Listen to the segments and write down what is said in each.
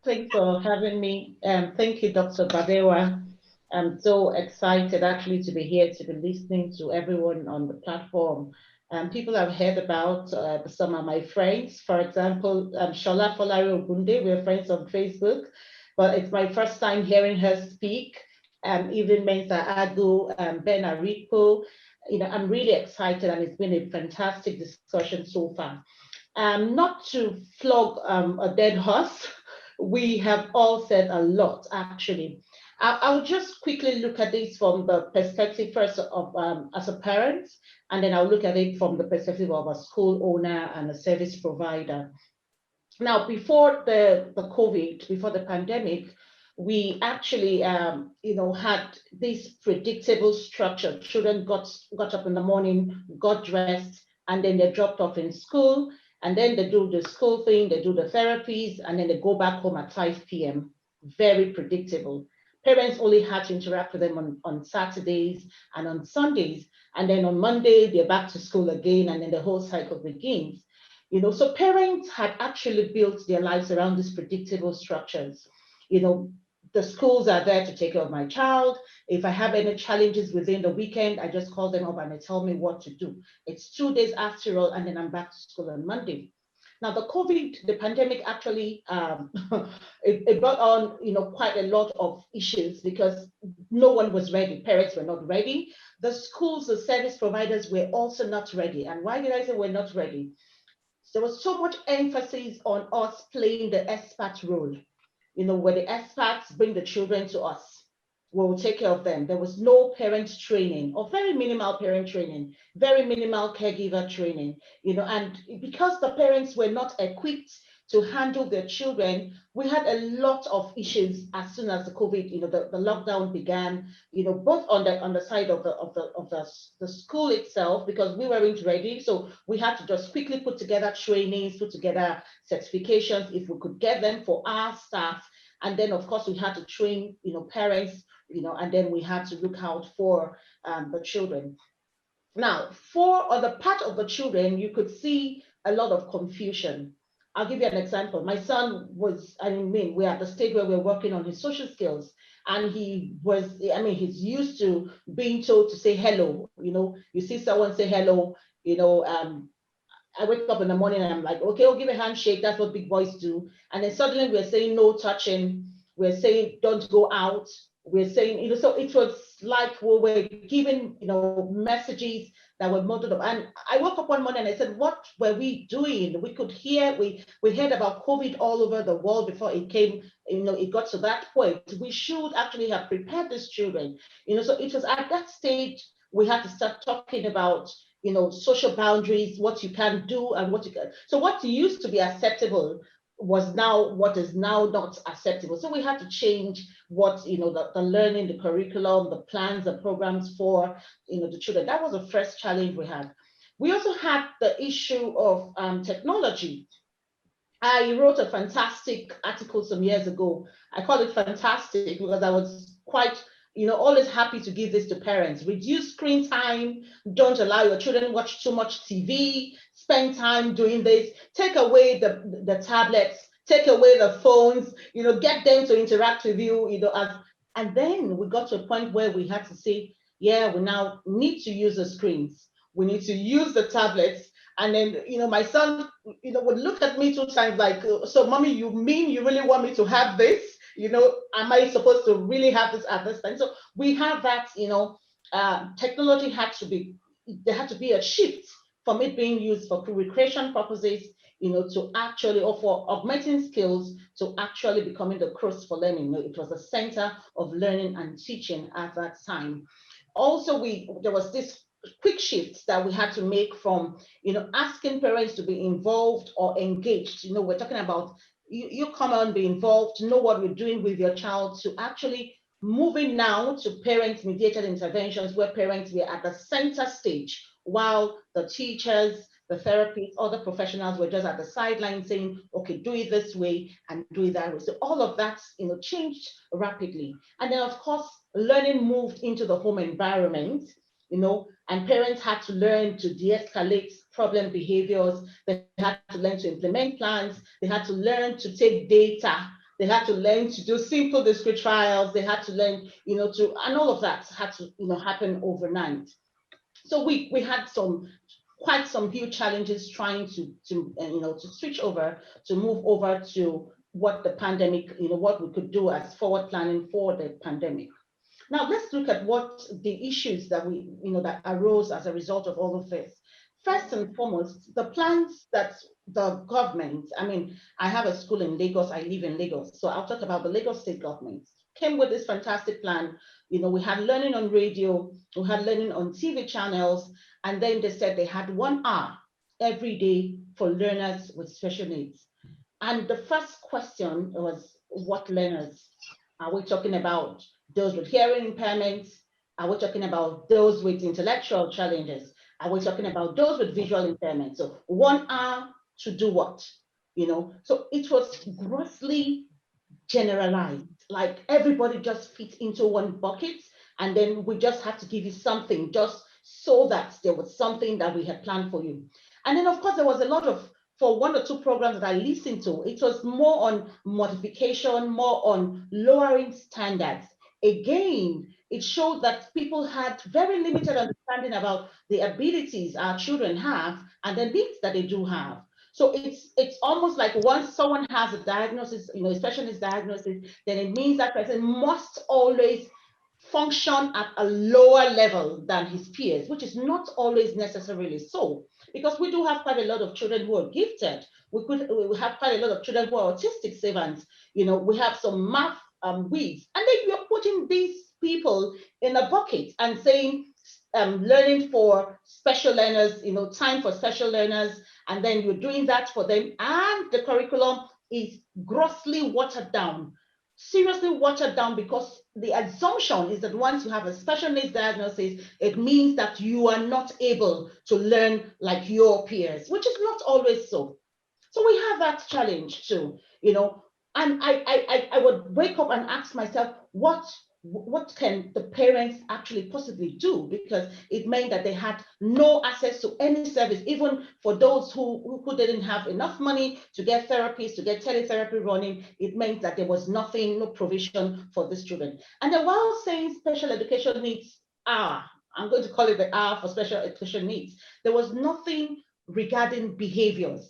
Thanks for having me. Thank you, Dr. Badewa. I'm so excited actually to be here to be listening to everyone on the platform. People I've heard about, some of my friends, for example, Shola Folari Ogunde, we're friends on Facebook, but it's my first time hearing her speak. Even Mensa Agu, Ben Aripo, I'm really excited and it's been a fantastic discussion so far. Not to flog a dead horse, we have all said a lot, actually. I'll just quickly look at this from the perspective first of as a parent, and then I'll look at it from the perspective of a school owner and a service provider. Now, before the COVID, before the pandemic, we actually, had this predictable structure. Children got up in the morning, got dressed, and then they're dropped off in school, and then they do the school thing, they do the therapies, and then they go back home at 5 p.m. Very predictable. Parents only had to interact with them on Saturdays and on Sundays, and then on Monday they're back to school again, and then the whole cycle begins. So parents had actually built their lives around these predictable structures. You know, the schools are there to take care of my child. If I have any challenges within the weekend, I just call them up and they tell me what to do. It's 2 days after all, and then I'm back to school on Monday. Now, the pandemic actually, it brought on, quite a lot of issues because no one was ready. Parents were not ready. The schools, the service providers were also not ready. And why did I say we're not ready? There was so much emphasis on us playing the expat role, where the expats bring the children to us. We will take care of them. There was no parent training or very minimal parent training, very minimal caregiver training, and because the parents were not equipped to handle their children, we had a lot of issues as soon as the COVID, the lockdown began, both on the side of the school itself, because we weren't ready. So we had to just quickly put together trainings, put together certifications if we could get them for our staff. And then, of course, we had to train, parents, and then we had to look out for the children. Now, for on the part of the children, you could see a lot of confusion. I'll give you an example. My son was, we're at the stage where we're working on his social skills. And he's used to being told to say hello. You see someone say hello, I wake up in the morning and I'm like, okay, I'll give a handshake. That's what big boys do. And then suddenly we're saying no touching. We're saying don't go out. We're saying, so it was like we were given, messages that were modeled up. And I woke up one morning and I said, what were we doing? We could hear, we heard about COVID all over the world before it came, it got to that point. We should actually have prepared these children, so it was at that stage we had to start talking about social boundaries, what you can do and what you can. So what used to be acceptable was now what is now not acceptable. So we had to change what, the learning, the curriculum, the plans, the programs for, the children. That was the first challenge we had. We also had the issue of technology. I wrote a fantastic article some years ago. I call it fantastic because I was quite, always happy to give this to parents. Reduce screen time. Don't allow your children watch too much TV. Spend time doing this. Take away the tablets. Take away the phones. Get them to interact with you. And then we got to a point where we had to say, yeah, we now need to use the screens. We need to use the tablets. And then, my son, would look at me 2 times like, so mommy, you mean you really want me to have this? Am I supposed to really have this at this time? So we have that, technology there had to be a shift from it being used for recreation purposes, to actually, or for augmenting skills, to actually becoming the crux for learning. It was the center of learning and teaching at that time. Also, there was this quick shifts that we had to make from, asking parents to be involved or engaged. We're talking about you come on, be involved, know what we're doing with your child, to actually moving now to parent mediated interventions where parents were at the center stage while the teachers, the therapists, other professionals were just at the sideline saying, okay, do it this way and do it that way. So all of that, changed rapidly. And then of course, learning moved into the home environment, and parents had to learn to de-escalate problem behaviors. They had to learn to implement plans. They had to learn to take data, They had to learn to do simple discrete trials. They had to learn, and all of that had to, happen overnight. So we had quite some huge challenges trying to switch over, to move over to what the pandemic, what we could do as forward planning for the pandemic. Now let's look at what the issues that that arose as a result of all of this. First and foremost, the plans that the government, I have a school in Lagos, I live in Lagos, so I'll talk about the Lagos state government, came with this fantastic plan. We had learning on radio, we had learning on TV channels, and then they said they had 1 hour every day for learners with special needs. And the first question was, what learners? Are we talking about those with hearing impairments? Are we talking about those with intellectual challenges? Are we talking about those with visual impairments? So 1 hour to do what? So it was grossly generalized, like everybody just fit into one bucket, and then we just have to give you something just so that there was something that we had planned for you. And then of course there was a lot of, for 1 or 2 programs that I listened to, it was more on modification, more on lowering standards. Again, it showed that people had very limited understanding about the abilities our children have and the needs that they do have. So it's almost like once someone has a diagnosis, a specialist diagnosis, then it means that person must always function at a lower level than his peers, which is not always necessarily so, because we do have quite a lot of children who are gifted. We have quite a lot of children who are autistic savants. We have some math weeds, and then you're putting these people in a bucket and saying learning for special learners, time for special learners, and then you're doing that for them, and the curriculum is grossly watered down. Seriously watered down, because the assumption is that once you have a special needs diagnosis, it means that you are not able to learn like your peers, which is not always so. So we have that challenge too, and I would wake up and ask myself, what can the parents actually possibly do? Because it meant that they had no access to any service, even for those who didn't have enough money to get therapies, to get teletherapy running. It meant that there was nothing, no provision for these children. And then while saying special education needs are, I'm going to call it the R for special education needs, there was nothing regarding behaviors.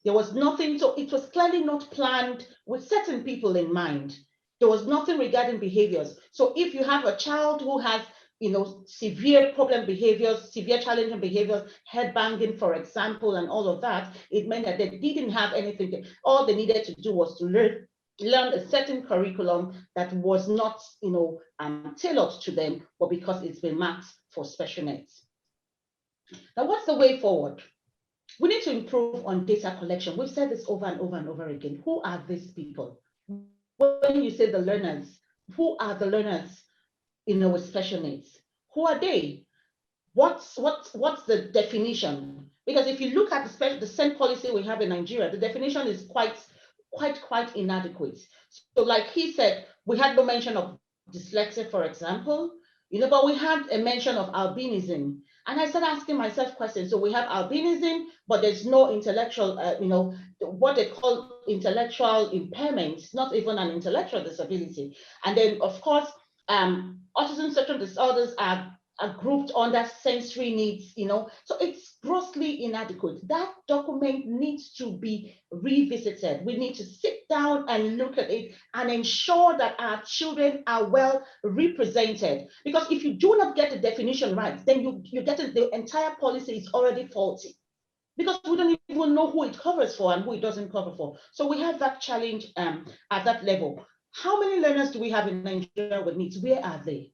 There was nothing, so it was clearly not planned with certain people in mind. There was nothing regarding behaviors. So if you have a child who has, severe problem behaviors, severe challenging behaviors, head banging, for example, and all of that, it meant that they didn't have anything. All they needed to do was to learn a certain curriculum that was not, tailored to them, but because it's been marked for special needs. Now, what's the way forward? We need to improve on data collection. We've said this over and over and over again. Who are these people? When you say the learners, who are the learners, with special needs? Who are they? What's the definition? Because if you look at the same policy we have in Nigeria, the definition is quite inadequate. So like he said, we had no mention of dyslexia, for example, but we had a mention of albinism. And I started asking myself questions. So we have albinism, but there's no intellectual, what they call intellectual impairment. It's not even an intellectual disability. And then, of course, autism spectrum disorders are grouped under sensory needs, so it's grossly inadequate. That document needs to be revisited. We need to sit down and look at it and ensure that our children are well represented. Because if you do not get the definition right, then you get the entire policy is already faulty, because we don't even know who it covers for and who it doesn't cover for. So we have that challenge at that level. How many learners do we have in Nigeria with needs? Where are they?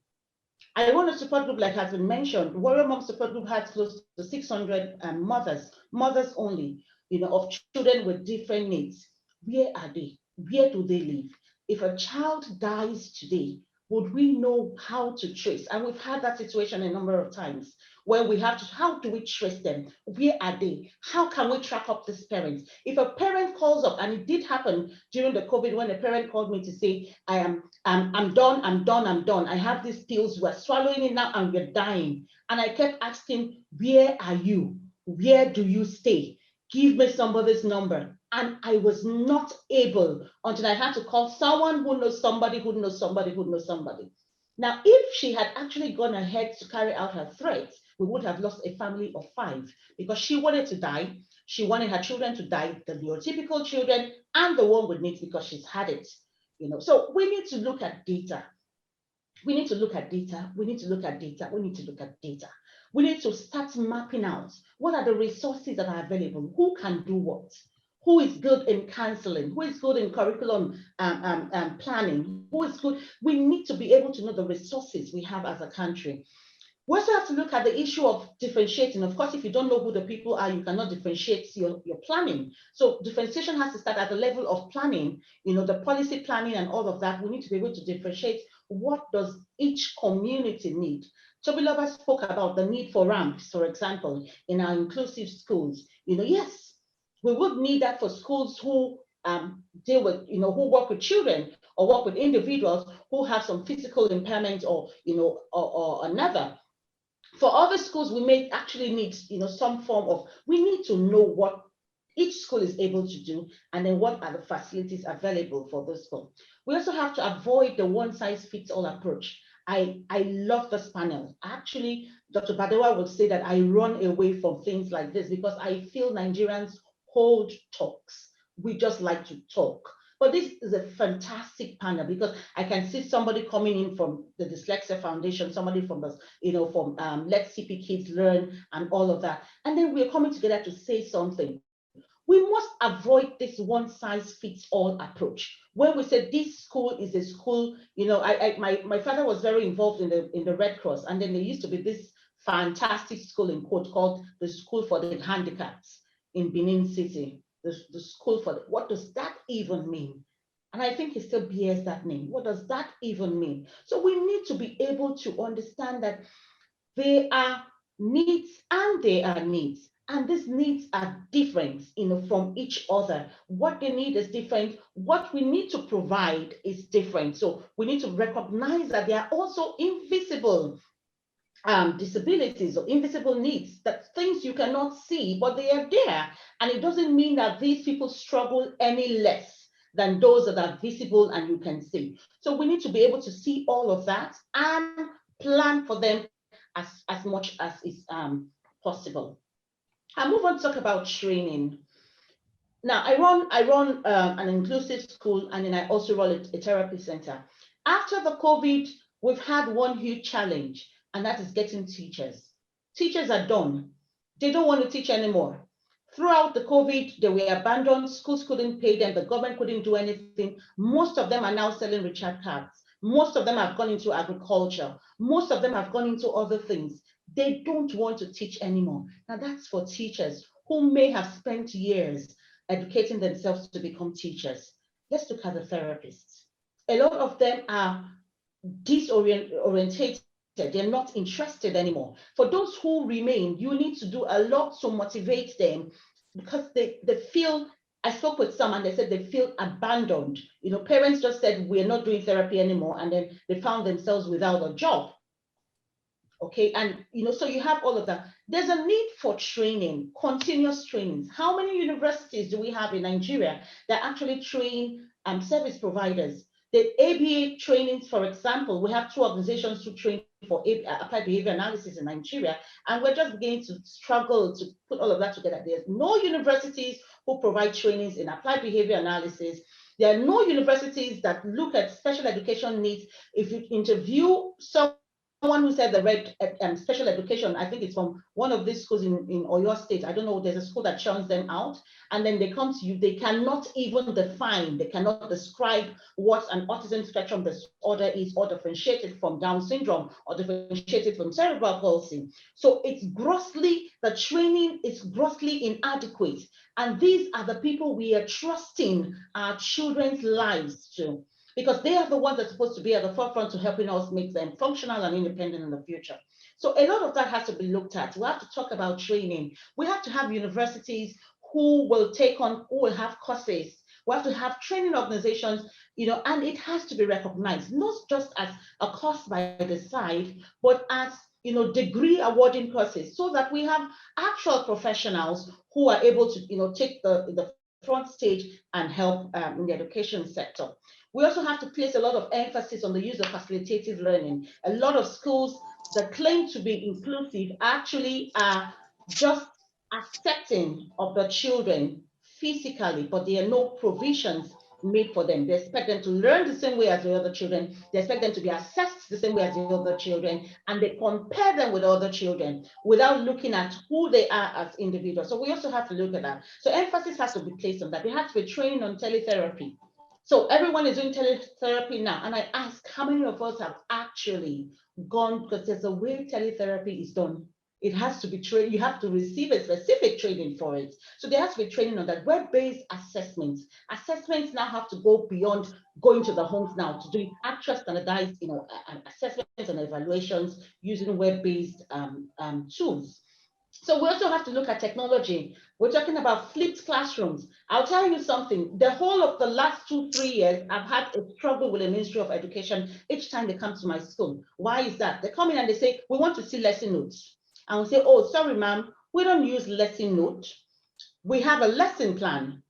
I run a support group, like has been mentioned. Warrior Mom Support Group has close to 600 mothers only, of children with different needs. Where are they? Where do they live? If a child dies today, would we know how to trace? And we've had that situation a number of times where we have to, how do we trace them? Where are they? How can we track up these parents? If a parent calls up, and it did happen during the COVID when a parent called me to say, I'm done. I have these pills, we're swallowing it now and we're dying. And I kept asking, where are you? Where do you stay? give me somebody's number. And I was not able until I had to call someone who knows somebody who knows somebody who knows somebody. Now, if she had actually gone ahead to carry out her threats, we would have lost a family of 5 because she wanted to die. She wanted her children to die, the neurotypical children and the one with needs, because she's had it. So we need to look at data. We need to look at data. We need to look at data. We need to look at data. We need to start mapping out what are the resources that are available, who can do what, who is good in counseling, who is good in curriculum planning, who is good. We need to be able to know the resources we have as a country. We also have to look at the issue of differentiating. Of course, if you don't know who the people are, you cannot differentiate your planning. So differentiation has to start at the level of planning, the policy planning and all of that. We need to be able to differentiate what does each community need. Tobiloba spoke about the need for ramps, for example, in our inclusive schools. Yes, we would need that for schools who deal with, who work with children or work with individuals who have some physical impairment or another. For other schools, we may actually need, some form of, we need to know what each school is able to do, and then what are the facilities available for the school. We also have to avoid the one-size-fits-all approach. I love this panel. Actually, Dr. Badewa would say that I run away from things like this because I feel Nigerians hold talks. We just like to talk. But this is a fantastic panel because I can see somebody coming in from the Dyslexia Foundation, somebody from the, from Let CP Kids Learn and all of that. And then we're coming together to say something. We must avoid this one-size-fits-all approach. When we say this school is a school, my father was very involved in the Red Cross, and then there used to be this fantastic school in quote called the School for the Handicapped in Benin City. The school for what does that even mean? And I think it still bears that name. What does that even mean? So we need to be able to understand that there are needs and there are needs. And these needs are different, from each other. What they need is different. What we need to provide is different. So we need to recognize that there are also invisible disabilities or invisible needs, that things you cannot see, but they are there. And it doesn't mean that these people struggle any less than those that are visible and you can see. So we need to be able to see all of that and plan for them as much as is possible. I move on to talk about training. Now, I run an inclusive school, and then I also run a therapy center. After the COVID, we've had one huge challenge, and that is getting teachers. Teachers are done. They don't want to teach anymore. Throughout the COVID, they were abandoned. Schools couldn't pay them. The government couldn't do anything. Most of them are now selling recharge cards. Most of them have gone into agriculture. Most of them have gone into other things. They don't want to teach anymore. Now, that's for teachers who may have spent years educating themselves to become teachers. Let's look at the therapists. A lot of them are disorientated. They're not interested anymore. For those who remain, you need to do a lot to motivate them because they feel, I spoke with some and they said they feel abandoned. Parents just said, we're not doing therapy anymore. And then they found themselves without a job. Okay, and so you have all of that. There's a need for training, continuous trainings. How many universities do we have in Nigeria that actually train service providers? The ABA trainings, for example, we have 2 organizations who train for applied behavior analysis in Nigeria, and we're just beginning to struggle to put all of that together. There's no universities who provide trainings in applied behavior analysis. There are no universities that look at special education needs. If you interview someone who said they read special education, I think it's from one of these schools in Oyo State. I don't know, there's a school that churns them out, and then they come to you, they cannot even define, they cannot describe what an autism spectrum disorder is, or differentiate it from Down syndrome, or differentiate it from cerebral palsy. So the training is grossly inadequate. And these are the people we are trusting our children's lives to, because they are the ones that are supposed to be at the forefront to helping us make them functional and independent in the future. So a lot of that has to be looked at. We have to talk about training. We have to have universities who will have courses We have to have training organizations, and it has to be recognized, not just as a cost by the side, but as degree awarding courses, so that we have actual professionals who are able to take the front stage and help in the education sector. We also have to place a lot of emphasis on the use of facilitative learning. A lot of schools that claim to be inclusive actually are just accepting of the children physically, but there are no provisions made for them. They expect them to learn the same way as the other children. They expect them to be assessed the same way as the other children, and they compare them with other children without looking at who they are as individuals. So we also have to look at that. So emphasis has to be placed on that. There has to be training on teletherapy. So everyone is doing teletherapy now, and I ask how many of us have actually gone, because there's a way teletherapy is done. It has to be trained. You have to receive a specific training for it. So there has to be training on that. Web-based assessments. Assessments now have to go beyond going to the homes now to do actual standardized, assessments and evaluations using web-based tools. So we also have to look at technology. We're talking about flipped classrooms. I'll tell you something. The whole of the last 2-3 years, I've had a struggle with the Ministry of Education each time they come to my school. Why is that? They come in and they say, we want to see lesson notes. And we say, oh, sorry, ma'am, we don't use lesson note. We have a lesson plan.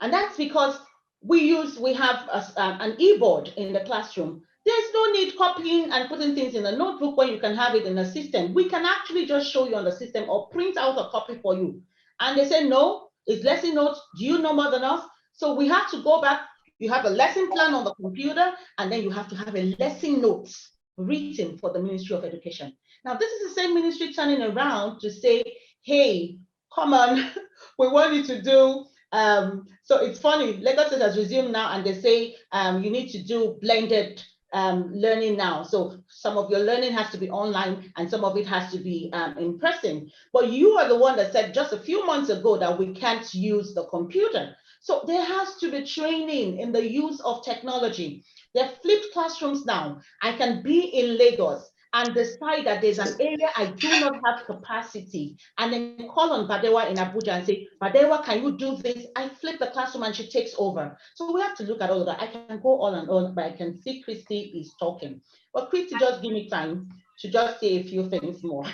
And that's because we have an e-board in the classroom. There's no need copying and putting things in a notebook when you can have it in a system. We can actually just show you on the system or print out a copy for you. And they say, no, it's lesson notes. Do you know more than us? So we have to go back. You have a lesson plan on the computer, and then you have to have a lesson notes written for the Ministry of Education. Now, this is the same ministry turning around to say, hey, come on, we want you to do. So it's funny, Lagos State has resumed now, and they say you need to do blended learning now. So some of your learning has to be online and some of it has to be in person. But you are the one that said just a few months ago that we can't use the computer. So there has to be training in the use of technology. They're flipped classrooms now. I can be in Lagos and decide that there's an area I do not have capacity, and then call on Badewa in Abuja and say, Badewa, can you do this? I flip the classroom and she takes over. So we have to look at all of that. I can go on and on, but I can see Christy is talking. But Christy, just give me time to just say a few things more.